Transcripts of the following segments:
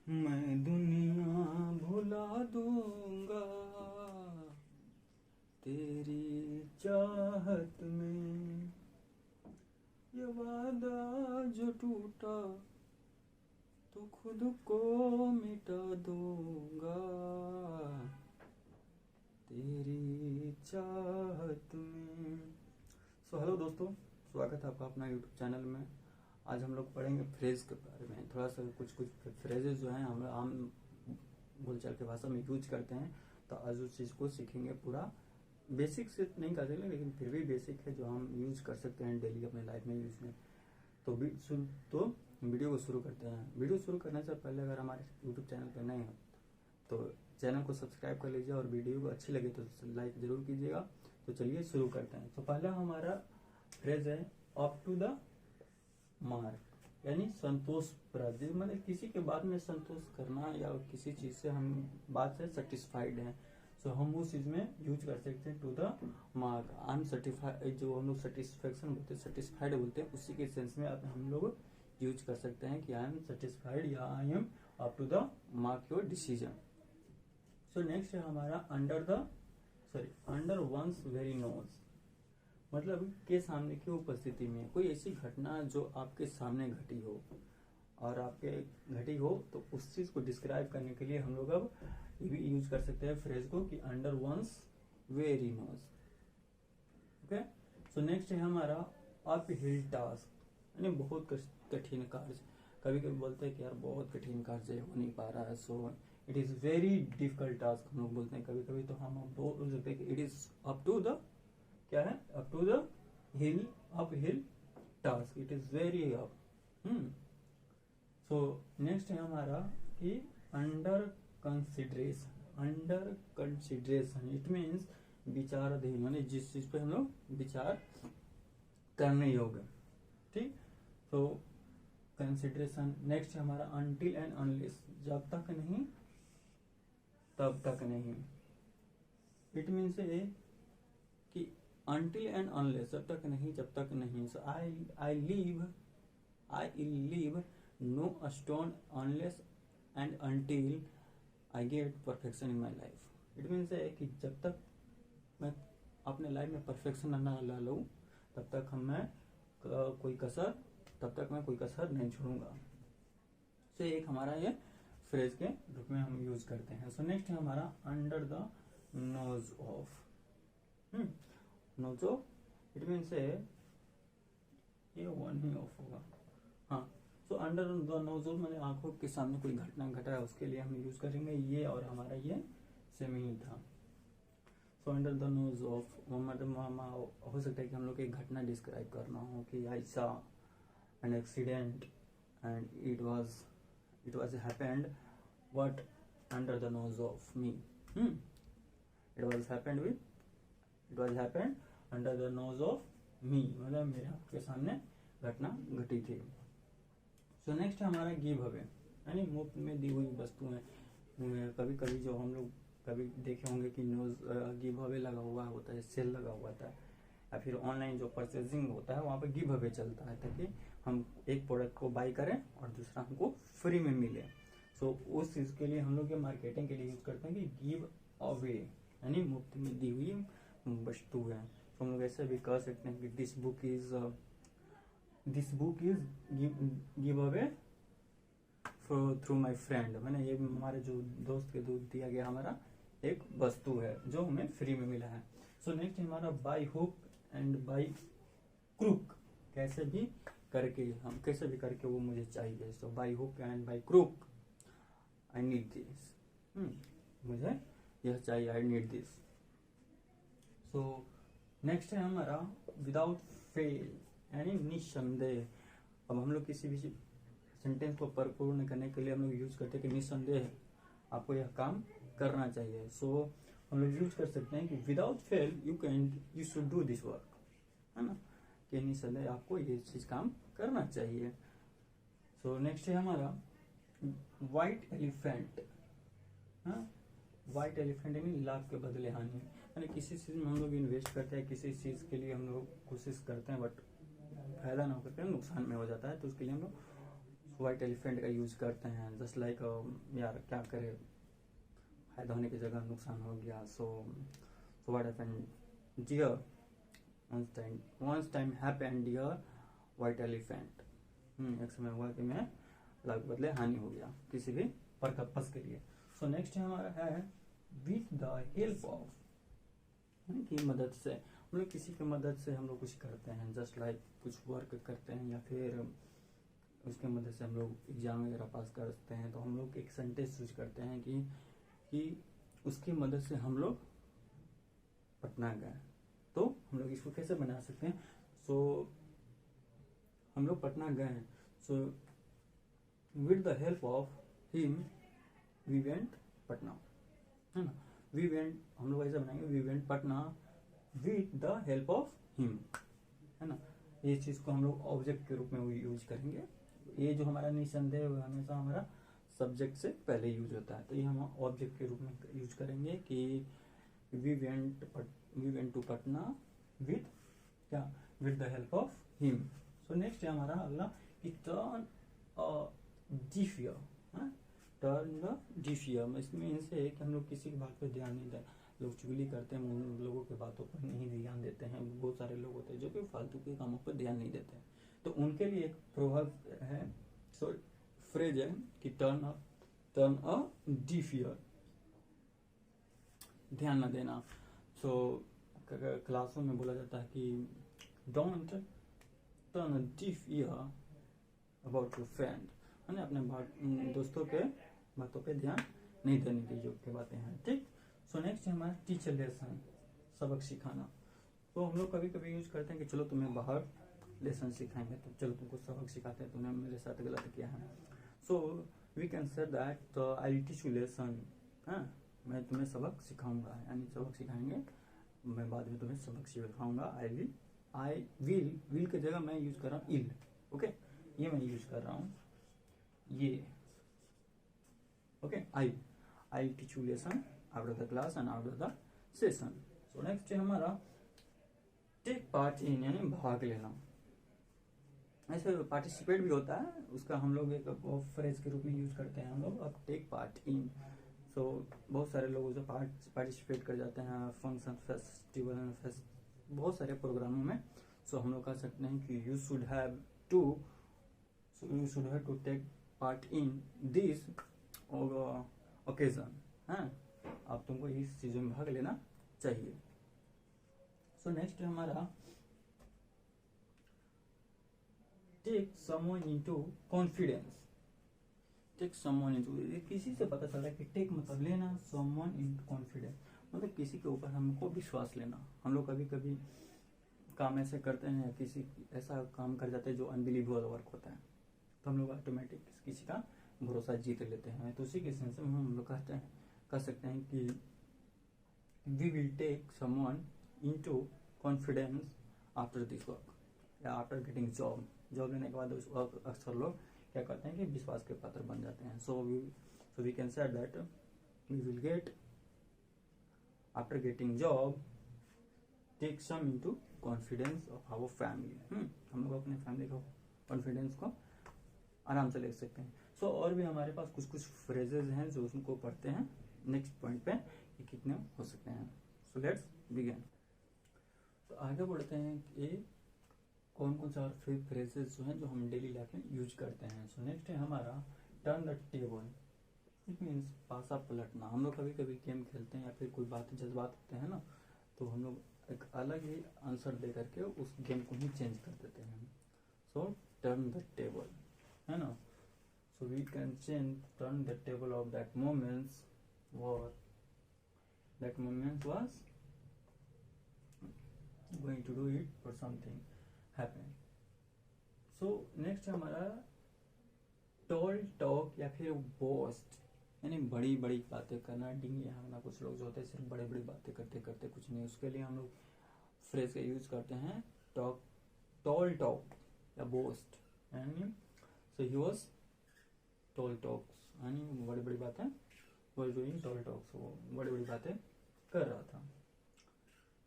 मैं दुनिया भुला दूंगा तेरी चाहत में, ये वादा जो टूटा तो खुद को मिटा दूंगा तेरी चाहत में। हेलो दोस्तों, स्वागत है आपका अपना यूट्यूब चैनल में। आज हम लोग पढ़ेंगे फ्रेज के बारे में। थोड़ा सा कुछ फ्रेजेस जो हैं हम आम बोलचाल की भाषा में यूज करते हैं, तो आज उस चीज़ को सीखेंगे। पूरा बेसिक से नहीं कर सकते, लेकिन फिर भी बेसिक है जो हम यूज कर सकते हैं डेली अपने लाइफ में यूज में। तो वीडियो को शुरू करते हैं। वीडियो शुरू करने से पहले अगर हमारे यूट्यूब चैनल पर नए हैं तो चैनल को सब्सक्राइब कर लीजिए, और वीडियो को अच्छी लगे तो लाइक जरूर कीजिएगा। तो चलिए शुरू करते हैं। तो पहला हमारा फ्रेज है अप टू द मार्क, यानी संतोषप्रद। मतलब किसी के बात में संतोष करना, या किसी चीज से हम बात से सेटिस्फाइड हैं, सो हम उस चीज में यूज कर सकते हैं to the mark. I am certified, जो हम लोग सेटिस्फेक्शन बोलते हैं, सेटिस्फाइड बोलते हैं, उसी के सेंस में हम लोग यूज कर सकते हैं कि आई एम सेटिस्फाइड या I am up to the mark your decision. So next है हमारा अंडर वंस वेरी नोज। मतलब के सामने की उपस्थिति में कोई ऐसी घटना जो आपके सामने घटी हो और आपके घटी हो, तो उस चीज को डिस्क्राइब करने के लिए हम लोग अब ये भी यूज कर सकते हैं फ्रेज को कि under one's very nose. Okay, so next है हमारा अप हिल टास्क, यानी बहुत कठिन कार्य। कभी कभी बोलते हैं कि यार बहुत कठिन कार्य हो नहीं पा रहा है, so it is very difficult task हम लोग बोलते हैं कभी कभी। तो हम बोल सकते हैं कि it is up to the, क्या है, up to the hill, up hill task, it is very up. So next है हमारा कि under consideration. Under consideration it means विचाराधीन, यानी जिस चीज पे हम लोग विचार करने योग्य। ठीक, तो कंसिडरेशन। नेक्स्ट है हमारा अनटिल एंड अनलेस, जब तक नहीं तब तक नहीं। इट मीन्स कि अनटिल एंड अनलेस, जब तक नहीं जब तक नहीं। So I leave no stone unless and until I get perfection in my life. It means है कि जब तक मैं अपने लाइफ में परफेक्शन ना ला लूं, तब तक मैं कोई कसर नहीं छोड़ूंगा। तो एक हमारा ये फ्रेज के रूप में हम यूज करते हैं। सो नेक्स्ट है हमारा under the nose of. Nose of it means ये वन ही ऑफ होगा। हाँ, so under the nose of मैंने आंखों के सामने कोई घटना घटा है, उसके लिए हम यूज करेंगे ये, और हमारा ये सेम ही था। सो अंडर द नोज ऑफ मतलब हो सकता है कि हम लोग एक घटना डिस्क्राइब करना हो कि I saw an accident and it was happened what under the nose of me. It was happened under the nose of me, मतलब मेरे आपके सामने घटना घटी थी। सो नेक्स्ट हमारा गिव अवे, यानी मुफ्त में दी हुई वस्तुएं। कभी कभी जो हम लोग कभी देखे होंगे कि न्यूज गिव अवे लगा हुआ होता है, सेल लगा हुआ था, या फिर ऑनलाइन जो परचेजिंग होता है वहाँ पे गिव अवे चलता है, ताकि हम एक प्रोडक्ट को बाई करें और दूसरा हमको फ्री में मिले। सो उस चीज के लिए हम लोग ये मार्केटिंग के लिए यूज करते हैं कि गिव अवे, यानी मुफ्त में दी हुई वस्तु है। तो हम लोग ऐसे भी कह सकते हैं कि this book is give away through my friend, मैंने ये हमारे जो दोस्त के द्वारा दिया गया हमारा एक वस्तु है जो हमें फ्री में मिला है। सो नेक्स्ट हमारा by hook and by crook, कैसे भी करके वो मुझे चाहिए। So by hook and by crook I need this, मुझे यह चाहिए, I need this. So next है हमारा विदाउट फेल, यानी निस्संदेह। अब हम लोग किसी भी सेंटेंस को परिपूर्ण करने के लिए हम लोग यूज करते हैं कि निस्संदेह आपको यह काम करना चाहिए। सो हम लोग यूज कर सकते हैं कि without fail you should do this work, है ना, कि निस्संदेह आपको ये चीज काम करना चाहिए। सो नेक्स्ट है हमारा व्हाइट एलिफेंट। व्हाइट एलिफेंट यानी लाभ के बदले हानि, यानी किसी चीज में हम लोग इन्वेस्ट करते हैं, किसी चीज के लिए हम लोग कोशिश करते हैं, बट फायदा ना होकर नुकसान में हो जाता है, तो उसके लिए हम लोग व्हाइट एलिफेंट का यूज करते हैं, जस्ट लाइक यार क्या करे, फायदा होने की जगह नुकसान हो गया। So what happened dear, once time happened dear white elephant। एक समय हुआ कि मैं लाभ के बदले हानि हो गया किसी भी पर्पस के लिए। सो नेक्स्ट हमारा है विथ द हेल्प ऑफ, की मदद से, हम लोग किसी की मदद से हम लोग कुछ करते हैं, जस्ट लाइक कुछ वर्क करते हैं या फिर उसके मदद से हम लोग एग्जाम वगैरह पास करते हैं, तो हम लोग एक सेंटेंस यूज करते हैं कि उसकी मदद से हम लोग पटना गए। तो हम लोग इसको कैसे बना सकते हैं? सो हम लोग पटना गए हैं, so with the help of him we went Patna, है ना। वी वेंट हम लोग ऐसे बनाएंगे, we went Patna with the help of him, है ना। ये चीज को हम लोग ऑब्जेक्ट के रूप में यूज करेंगे। ये जो हमारा निसंदेह हमेशा हमारा सब्जेक्ट से पहले यूज होता है, तो ये हम ऑब्जेक्ट के रूप में यूज करेंगे कि we went to Patna with क्या, with the help of him. So next है हमारा अगला कि turn a deaf ear, turn the deaf ear. इसमें इनसे कि हम लोग किसी की बात पे ध्यान नहीं दें, लोग चुगली करते हैं, उन लोगों की बातों पर नहीं ध्यान देते हैं। बहुत सारे लोग होते हैं जो कि फालतू के कामों पर ध्यान नहीं देते हैं, तो उनके लिए एक प्रोवर्ब है, सो फ्रेज है कि टर्न अ डीफ ईयर, ध्यान न देना। सो क्लासों में बोला जाता है कि don't turn a deaf year about your friend, है ना, अपने दोस्तों के बातों पे ध्यान नहीं देने के योग्य बातें हैं, ठीक। सो नेक्स्ट है हमारा टीचर लेसन, सबक सिखाना। तो हम लोग कभी कभी यूज करते हैं कि चलो तुम्हें बाहर लेसन सिखाएंगे, तो चलो तुमको सबक सिखाते हैं, तुमने मेरे साथ गलत किया है। So we can say that I will teach you lesson, मैं तुम्हें सबक सिखाऊंगा, यानी सबक सिखाएंगे, मैं बाद में तुम्हें सबक सिखाऊंगा। आई विल के जगह मैं यूज कर रहा हूँ इल, ओके, ये मैं यूज कर रहा हूँ, ये okay. I teach you lesson after the class and after the session. So next है हमारा टेक पार्ट इन, यानी भाग लेना। ऐसे पार्टिसिपेट भी होता है, उसका हम लोग एक फ्रेज के रूप में यूज करते हैं हम लोग, अब टेक पार्ट इन। सो बहुत सारे लोग उसे पार्टिसिपेट कर जाते हैं फंक्शन, फेस्टिवल, बहुत सारे प्रोग्रामों में। सो हम लोग कह सकते हैं कि you should have to take part in this occasion, है, अब तुमको इस चीजों में भाग लेना चाहिए। सो नेक्स्ट है हमारा take someone into confidence. Take someone into, किसी से पता चला कि टेक मतलब लेना, समवन इनटू कॉन्फिडेंस मतलब किसी के ऊपर हमको विश्वास लेना। हम लोग कभी कभी काम ऐसे करते हैं, किसी ऐसा काम कर जाते हैं जो अनबिलीवेबल वर्क होता है, तो हम लोग ऑटोमेटिक किसी का भरोसा जीत लेते हैं। तो उसी के सेंस में हम लोग कह सकते हैं कि we will take someone into confidence after this work, या आफ्टर गेटिंग जॉब लेने के बाद अक्सर लोग क्या करते हैं कि विश्वास के पात्र बन जाते हैं। So we can say that we will get after getting job take some into confidence of our family. हम लोग अपने फैमिली को कॉन्फिडेंस को आराम से ले सकते हैं। सो और भी हमारे पास कुछ फ्रेजेस हैं जो उसको पढ़ते हैं नेक्स्ट पॉइंट पे कि कितने हो सकते हैं। So let's begin. तो आगे बढ़ते हैं कि कौन कौन सा फ्रेजेस जो हैं जो हम डेली लाइफ में यूज करते हैं। सो नेक्स्ट है हमारा turn the table, it means पासा पलटना। हम लोग कभी कभी गेम खेलते हैं या फिर कोई बात जज्बात होते हैं ना, तो हम लोग एक अलग ही आंसर दे करके उस गेम को ही चेंज कर देते हैं। सो टर्न द टेबल, है ना। So we can change turn the table of that moments was going to do it or something happen। So next है हमारा टॉल टॉक या फिर बोस्ट, यानी बड़ी बड़ी बातें करना, डिंगे हाँकना। कुछ लोग जो होते हैं सिर्फ बड़ी बड़ी बातें करते करते कुछ नहीं, उसके लिए हम लोग फ्रेज का यूज करते हैं टॉल टॉक या बोस्ट, यानी सो ही वाज टॉल टॉक्स, यानी बड़ी बड़ी बातें, वाज डूइंग टॉल टॉक्स, वो बड़ी बड़ी बातें कर रहा था।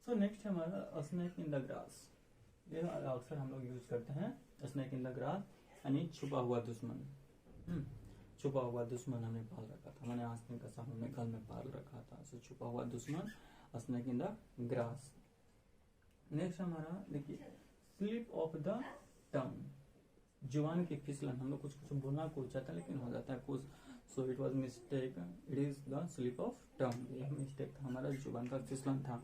सो नेक्स्ट है हमारा स्नेक इन द ग्रास। ये अक्सर हम लोग यूज करते हैं, स्नेक इन द ग्रास यानी छुपा हुआ दुश्मन। छुपा हुआ दुश्मन हमने पाल रखा था, मैंने हंसने का सांप हमने घर में पाल रखा था। सो छुपा हुआ दुश्मन, snake in the grass. Next हमारा देखिए स्लिप ऑफ द टंग, जुबान की फिसलन। हम लोग कुछ कुछ बोलना को चाहते हैं लेकिन हो जाता है कुछ। So it was mistake, it is the slip of tongue, ये मिस्टेक था, हमारा जुबान का फिसलन था।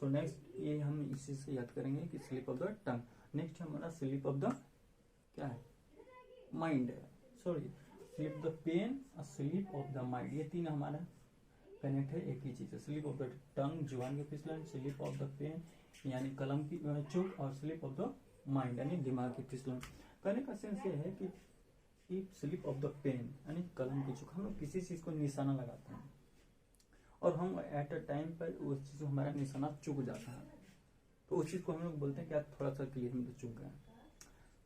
सो नेक्स्ट ये हम इसी से याद करेंगे कि slip of the tongue. Next हमारा स्लिप ऑफ द क्या है, माइंड है, सॉरी स्लिप द पेन और स्लिप ऑफ द माइंड, ये तीन हमारा कनेक्ट है, एक ही चीज है। स्लिप ऑफ द टंग जुबान की फिसलन, स्लिप ऑफ द पेन यानी कलम की चुप, और स्लिप ऑफ द माइंड यानी दिमाग की फिसलन। कहने का सेंस ये है कि स्लिप ऑफ द पेन यानी कलम की चुक, हम लोग किसी चीज को निशाना लगाते हैं और हम एट अ टाइम पर उस चीज को हमारा निशाना चुक जाता है, तो उस चीज को हम लोग बोलते हैं कि आप थोड़ा सा क्लियर में तो चुक गए।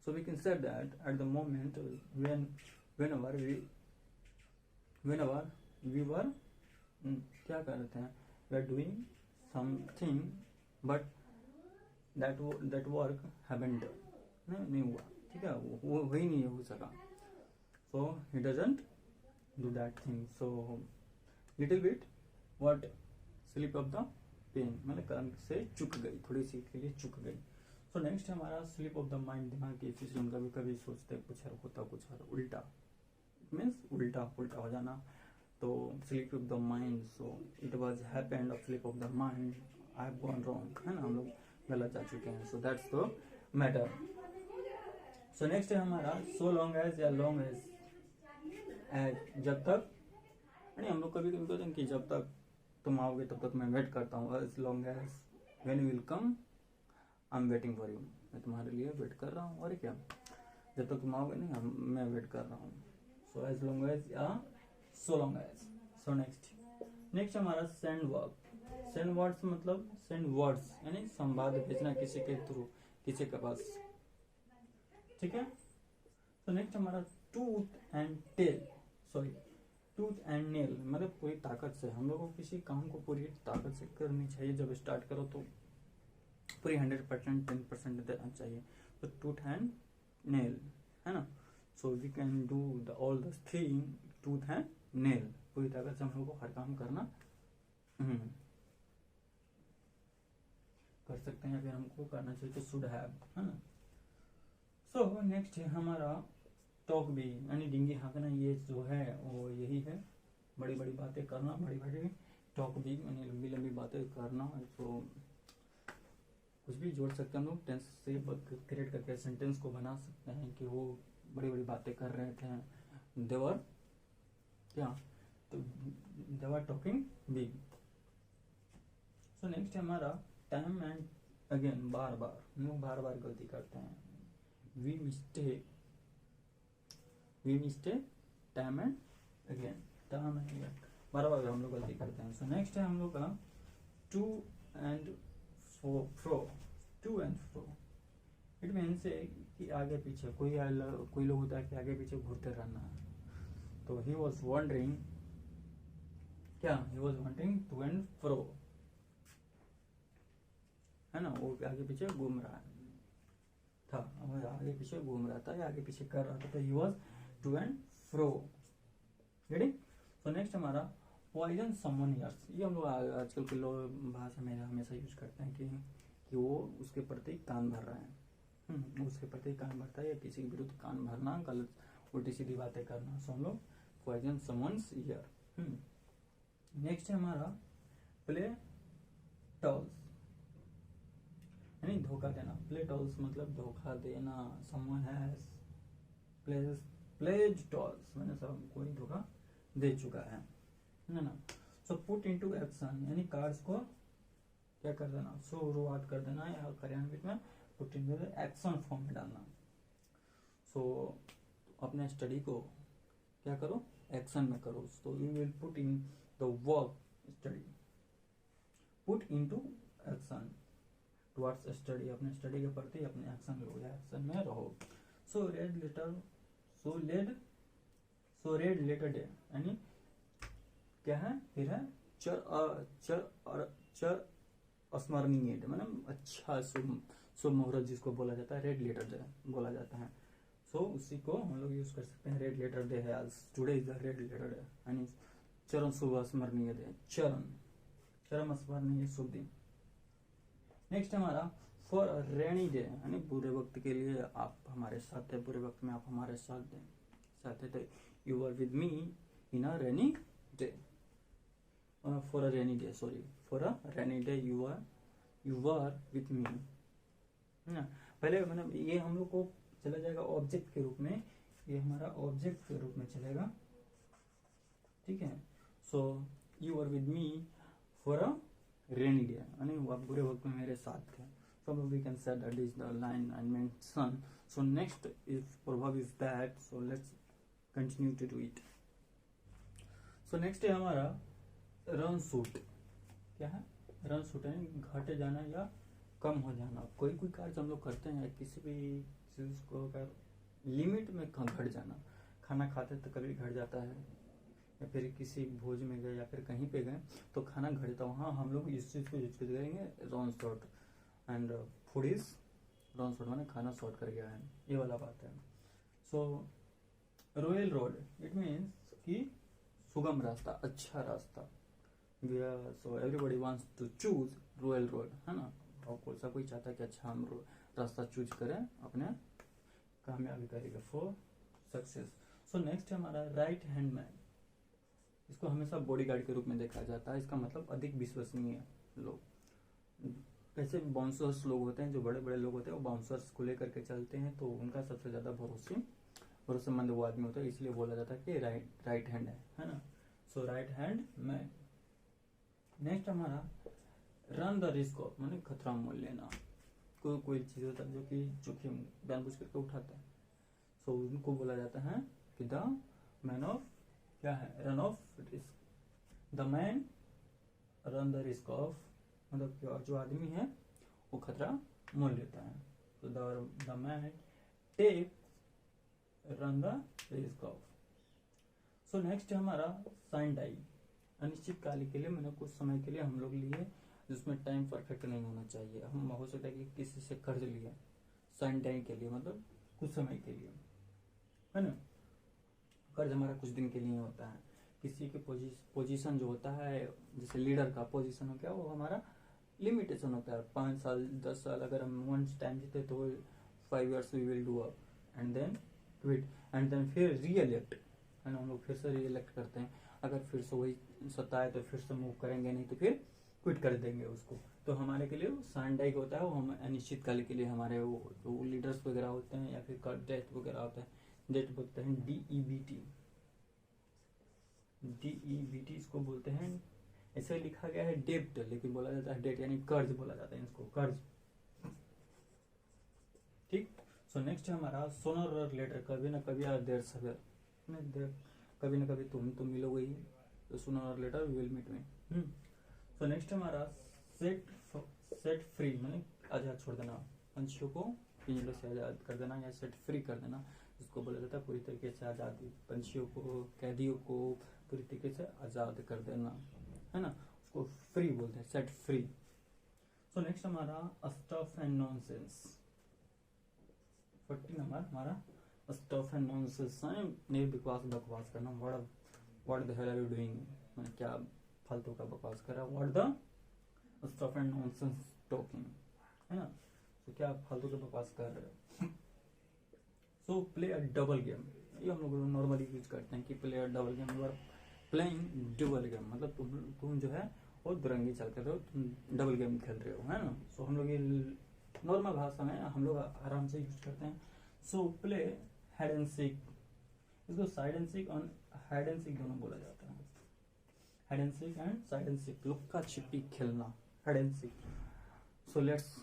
So we can say that at the moment whenever we were क्या करते हैं, we are doing something but that work haven't done, नहीं हुआ, ठीक है, वो वही नहीं हो सका। so he doesn't do that thing, so little bit what slip of the pen, मतलब कलम से चुक गई, थोड़ी सी के लिए चुक गई। सो नेक्स्ट हमारा स्लिप ऑफ द माइंड, दिमाग की फिसलन। कभी कभी सोचते कुछ है होता कुछ है उल्टा, मीन्स उल्टा हो जाना, तो slip of the mind. So it was happened of slip of the mind, I have gone wrong, है ना, हम लोग गलत जा चुके हैं। So that's the matter. So next है हमारा सो लॉन्ग एज या लॉन्ग एज, जब तक, यानी हम लोग कभी कभी कहते हैं कि जब तक तुम आओगे तब तक मैं वेट करता हूँ। As long as when you will come I am waiting for you, मैं तुम्हारे लिए वेट कर रहा हूँ। और क्या, जब तक तुम आओगे नहीं मैं वेट कर रहा हूँ। सो एज लॉन्ग एज या so long as. So next हमारा सेंड वर्क। सेंड वर्ड्स मतलब सेंड वर्ड्स यानी संवाद भेजना किसी के थ्रू, किसी के पास, ठीक है। तो नेक्स्ट हमारा tooth and tail, sorry tooth and nail, मतलब पूरी ताकत से, हम लोगों को किसी काम को पूरी ताकत से करनी चाहिए। जब स्टार्ट करो तो पूरी 100% 10% देना चाहिए। तो टूथ एंड नेल, है ना। So we can do the all the thing tooth and nail, पूरी ताकत से हम लोग को हर काम करना कर सकते हैं, अगर हमको करना चाहिए तो शुड हैव, है ना। सो नेक्स्ट है हमारा टॉक भी, यानी डिंगी हाँकना, ये जो है वो यही है, बड़ी बड़ी बातें करना, बड़ी बड़ी टॉक भी यानी लंबी लंबी बातें करना। तो कुछ भी जोड़ सकते हैं हम लोग, टेंस से क्रिएट करके सेंटेंस को बना सकते हैं कि वो बड़ी बड़ी बातें कर रहे थे, देवर क्या, तो they were talking big. So next है हमारा टाइम एंड अगेन, बार बार हम लोग बार बार गलती करते हैं। We mistake time and again, time and again, बार बार हम लोग गलती करते हैं। सो नेक्स्ट है हम लोग का to and fro, to and fro, it means कि आगे पीछे, कोई लोग होता है कि आगे पीछे घूरते रहना है। तो ही वॉज वॉन्डरिंग क्या, he was wandering to and fro, है ना, वो आगे पीछे घूम रहा था, आगे पीछे घूम रहा था या आगे पीछे कर रहा था, तो he was to and fro, ready. So next हमारा पॉइजन समवन ईयर्स, ये हम लोग आजकल के लोग भाषा में हमेशा यूज करते हैं कि वो उसके प्रति कान भर रहा है, उसके प्रति कान भरता है या किसी के विरुद्ध कान भरना, गलत उल्टी सीधी बातें करना। सो हम लोग पॉइजन समवन्स ईयर। नेक्स्ट है हमारा प्ले टॉल्स, यानी धोखा देना। प्ले टॉल्स मतलब धोखा देना, समवन हैज प्लेज टॉल्स, मैंने सब कोई धोखा दे चुका है ना। सो पुट इनटू एक्शन, यानी कार्ड्स को क्या कर देना, शुरुआत कर देना या कार्यान्वित में पुट इनटू एक्शन फॉर्म में डालना। सो अपने स्टडी को क्या करो, एक्शन में करो। तो you will put in the work study, put into action towards study, अपने स्टडी के प्रति अपने एक्शन लो या एक्शन में रहो। सो रेड लेटर डे, यानी क्या है, फिर है चर स्मरणीय, मतलब अच्छा शुभ मुहूर्त जिसको बोला जाता है, रेड लेटर डे बोला जाता है। सो उसी को हम लोग यूज कर सकते हैं। रेड लेटर डे है आज, today is the red letter day यानी चरण शुभ स्मरणीय डे, चरम स्मरणीय शुभ दिन। नेक्स्ट हमारा फॉर रेनी डे यानी बुरे वक्त के लिए आप हमारे साथ है, बुरे वक्त में आप हमारे साथ थे। You are with me in a rainy day, for a rainy day, sorry for a rainy day you are with me, है ना। पहले मतलब ये हम लोग को चला जाएगा ऑब्जेक्ट के रूप में, ये हमारा ऑब्जेक्ट के रूप में चलेगा, ठीक है। So you are with me for a rainy day यानी आप बुरे वक्त में मेरे साथ थे। So we can say that is the line I mentioned. So next is proverb is that. So let's continue to do it. So next है हमारा रन शूट। क्या है रन शूट? यानी घट जाना या कम हो जाना। कोई कार्य हम लोग करते हैं, किसी भी चीज को अगर लिमिट में घट जाना, खाना खाते तो कभी घट जाता है, या फिर किसी भोज में गए या फिर कहीं पे गए तो खाना घटता, वहाँ हम लोग इस चीज को यूज करेंगे run shot. And food is run shot माने खाना शॉर्ट कर गया है, ये वाला बात है। So royal road it means कि सुगम रास्ता, अच्छा रास्ता। So everybody wants to choose royal road, है ना। और कौन सा कोई चाहता है कि अच्छा हम रास्ता चूज करें अपने कामयाबी करेगा फॉर सक्सेस। सो नेक्स्ट है हमारा राइट हैंड मैन। इसको हमेशा बॉडीगार्ड के रूप में देखा जाता है। इसका मतलब अधिक विश्वसनीय लोग। ऐसे बाउंसर्स लोग होते हैं, जो बड़े बड़े लोग होते हैं, वो बाउंसर्स को लेकर के चलते हैं, तो उनका सबसे ज्यादा भरोसेमंद वो आदमी होता है, इसलिए बोला जाता है कि राइट हैंड है ना। सो राइट हैंड मैन। नेक्स्ट हमारा रन द रिस्क ऑफ माने खतरा मोल लेना। कोई चीज होता है जो कि जोखिम जानबूझ करके उठाता है, सो उनको बोला जाता है कि द मैन ऑफ क्या है run of risk. The man run the risk of मतलब जो आदमी है वो खतरा मोल लेता है। तो the man take run the risk of. So next हमारा साइन डाई। अनिश्चित काल के लिए मैंने कुछ समय के लिए हम लोग लिए, जिसमें टाइम परफेक्ट नहीं होना चाहिए। हम हो सकता है कि किसी से कर्ज लिए साइन डाई के लिए, मतलब कुछ समय के लिए, है ना। कर्ज हमारा कुछ दिन के लिए होता है। किसी के पोजीशन जो होता है, जैसे लीडर का पोजीशन हो गया, वो हमारा लिमिटेशन होता है। 5 साल 10 साल अगर हम वंस टाइम जीते तो 5 years we will do up and then quit and then फिर री इलेक्ट, है ना। हम लोग फिर से री इलेक्ट करते हैं। अगर फिर से वही सत्ता है तो फिर से मूव करेंगे, नहीं तो फिर क्विट कर देंगे उसको। तो हमारे के लिए सैंडाइक होता है, वो हम अनिश्चित काल के लिए हमारे वो लीडर्स वगैरह होते हैं, या फिर डेथ वगैरह होता है, डेथ बोलते हैं DEBT। DEBT इसको बोलते हैं। ऐसे लिखा गया है डेब्ट, लेकिन बोला जाता है डेट, यानी कर्ज बोला जाता है इसको, कर्ज। ठीक। सो नेक्स्ट है हमारा सोनर और लेटर। कभी ना कभी देर सवेर, कभी ना कभी तुम मिलोगे ही, तो सोनर और लेटर विल मीट में। सो नेक्स्ट हमारा सेट फ्री माने आजाद छोड़ देना। पंछियों को पिंजरे से आजाद कर देना या सेट फ्री कर देना, इसको बोला जाता है पूरी तरीके से आजादी। पंछियों को, कैदियों को पूरी तरीके से आजाद कर देना, है ना, उसको फ्री बोलते हैं, सेट फ्री। सो नेक्स्ट हमारा स्टफ एंड नॉनसेंस। 40 नंबर हमारा स्टफ एंड नॉनसेंस, बकवास करना। What the hell are you doing, मैंने क्या फालतू का बकवास कर रहा है। What the stuff and nonsense talking, है ना। तो क्या फालतू का बकवास कर रहे हो। So play a double game, ये हम लोग नॉर्मली यूज करते हैं कि play a double game. You are playing double game, मतलब तुम जो है वो दुरंगी चल कर रहे हो, तुम डबल गेम खेल रहे हो, है ना। सो हम लोग ये नॉर्मल भाषा में हम लोग आराम से यूज करते हैं। So play hide and seek, इसको साइड एंड सीक और हाइड एंड सीक दोनों बोला जाता है। Hide and seek and side and seek, लुक्का छिपी खेलना, hide and seek. So let's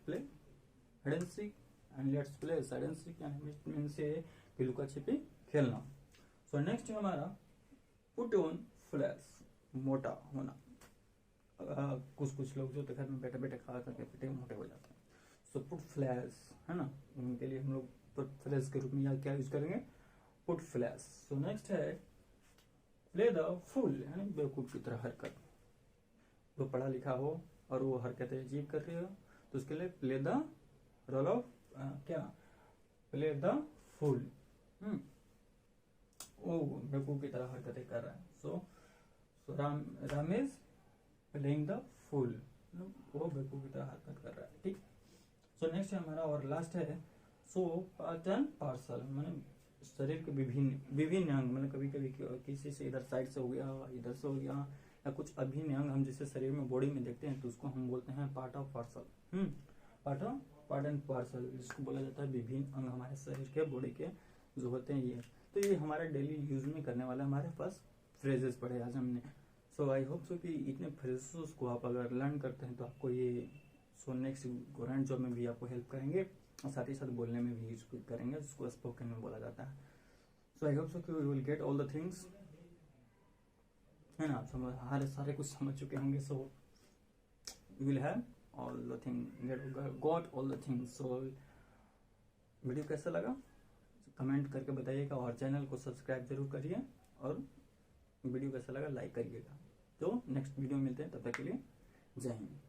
play hide and seek and let's play side and seek, यानी से लुक्का छिपी खेलना। सो नेक्स्ट हमारा पुट ऑन फ्लैश, मोटा होना। कुछ लोग जो घर में बैठे बैठे खा करके पेटे मोटे हो जाते हैं। सो पुट फ्लैश, है ना, उनके लिए हम लोग पुट फ्लैश के रूप में क्या यूज करेंगे, पुट फ्लैश। सो नेक्स्ट है प्ले द फूल, यानी बेवकूफ की तरह हरकत। जो पढ़ा लिखा हो और वो हरकतें अजीब कर रही हो, तो उसके लिए प्ले द रोल ऑफ क्या प्ले द फूल। वो बेवकूफ की तरह हरकतें कर रहा है। So Ram is playing the fool, वो बेवकूफ की तरह हरकत कर रहा है। ठीक। सो नेक्स्ट हमारा और लास्ट है सो पार्ट एंड पार्सल, मैंने शरीर के विभिन्न विभिन्न अंग, मतलब कभी कभी किसी से इधर साइड से हो गया, इधर से हो गया, या कुछ अभिन्न अंग हम जिसे शरीर में बॉडी में देखते हैं तो उसको हम बोलते हैं part of parcel. Part and parcel जिसको बोला जाता है विभिन्न अंग हमारे शरीर के बॉडी के जो होते हैं ये। तो ये हमारे डेली यूज में करने वाला हमारे पास फ्रेजेस पढ़े आज हमने। सो आई होप सो कि इतने फ्रेजेस को आप अगर लर्न करते हैं तो आपको ये सो नेक्स्ट गवर्नमेंट जॉब में भी आपको हेल्प करेंगे और साथ ही साथ बोलने में भी यूज करेंगे, जिसको स्पोकन में बोला जाता है। सो आई होप सो कि you will get all the things, है ना, आप सारे कुछ समझ चुके होंगे। So you will have all the thing got all the things. So video कैसा लगा कमेंट करके बताइएगा और चैनल को सब्सक्राइब जरूर करिए और वीडियो कैसा लगा लाइक करिएगा। तो नेक्स्ट वीडियो मिलते हैं, तब तक के लिए जय हिंद।